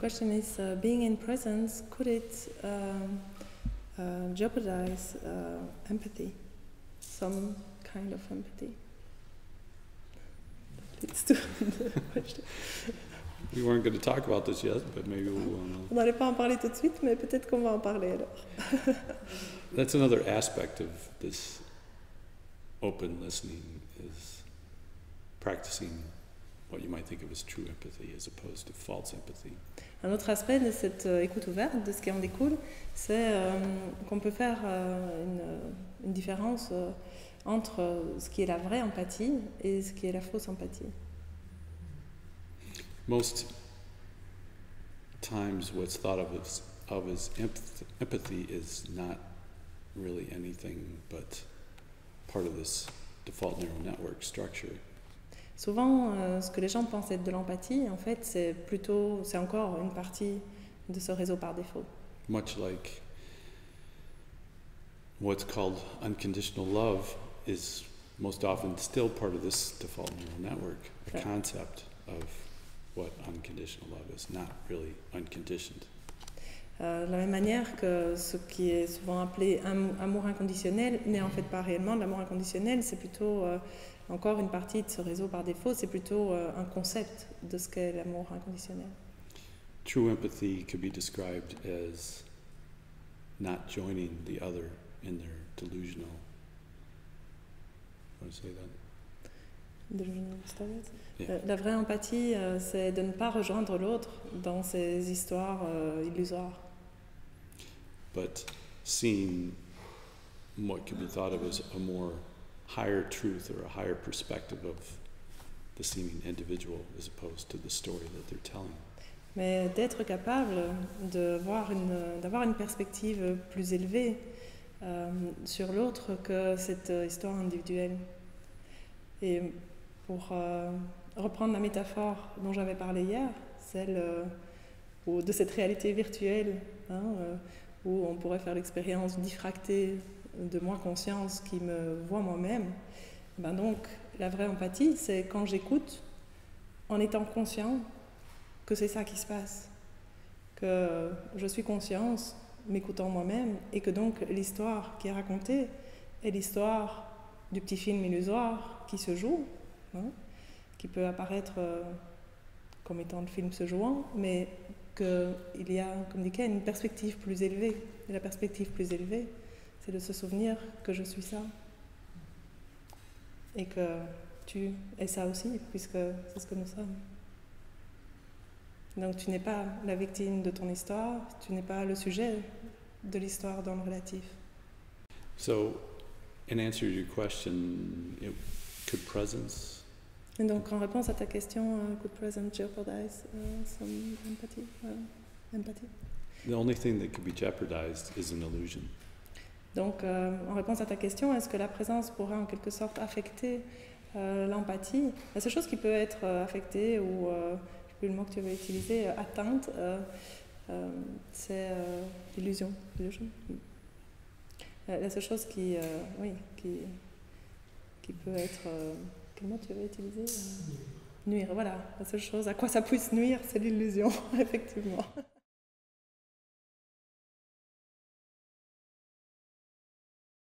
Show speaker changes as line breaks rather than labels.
question is, being in presence, could it jeopardize empathy? Some kind of empathy? It's too the question.
We weren't going to talk about this yet, but maybe we will now.
On n'allait pas en parler tout de suite, mais peut-être qu'on va en parler alors.
That's another aspect of this open listening, is practicing what you might think of as true empathy as opposed to false empathy.
Un autre aspect de cette écoute ouverte, de ce qui en découle, c'est qu'on peut faire une différence entre ce qui est la vraie empathie et ce qui est la fausse empathie.
Most times what's thought of as empathy is not really anything but part of this default neural network structure.
Souvent, ce que les gens pensent être de l'empathie, en fait, c'est encore une partie de ce réseau par défaut.
Much like what's called unconditional love is most often still part of this default neural network, a concept of what unconditional love is, not really unconditioned.
De la même manière que ce qui est souvent appelé amour inconditionnel n'est en fait pas réellement de l'amour inconditionnel, c'est plutôt encore une partie de ce réseau par défaut, c'est plutôt un concept de ce qu'est l'amour inconditionnel.
True empathy could be described as not joining the other in their delusional. Want to say that?
Delusional stories.
Yeah.
La vraie empathie, c'est de ne pas rejoindre l'autre dans ces histoires illusoires.
But seeing what could be thought of as a more higher truth or a higher perspective of the seeming individual as opposed to the story that they're telling.
Mais d'être capable d'avoir une perspective plus élevée sur l'autre que cette histoire individuelle. Et pour reprendre la métaphore dont j'avais parlé hier, celle de cette réalité virtuelle, où on pourrait faire l'expérience diffractée de moi-conscience qui me voit moi-même, donc la vraie empathie, c'est quand j'écoute en étant conscient que c'est ça qui se passe, que je suis conscience, m'écoutant moi-même, et que donc l'histoire qui est racontée est l'histoire du petit film illusoire qui se joue, qui peut apparaître comme étant le film se jouant, mais qu'il y a, comme dit Ken, une perspective plus élevée. Et la perspective plus élevée, c'est de se souvenir que je suis ça. Et que tu es ça aussi, puisque c'est ce que nous sommes. Donc tu n'es pas la victime de ton histoire, tu n'es pas le sujet de l'histoire dans le relatif.
So, in answer to your question, could presence...
Et donc en réponse à ta question, could presence jeopardize some empathy? Empathy?
The only thing that could be jeopardized is an illusion.
Donc en réponse à ta question, est-ce que la présence pourrait en quelque sorte affecter l'empathie? La seule chose qui peut être affectée ou le mot que tu avais utilisé, atteinte, c'est l'illusion. La seule chose qui peut être... quel mot tu avais utilisé? Nuire, voilà. La seule chose à quoi ça puisse nuire, c'est l'illusion, effectivement.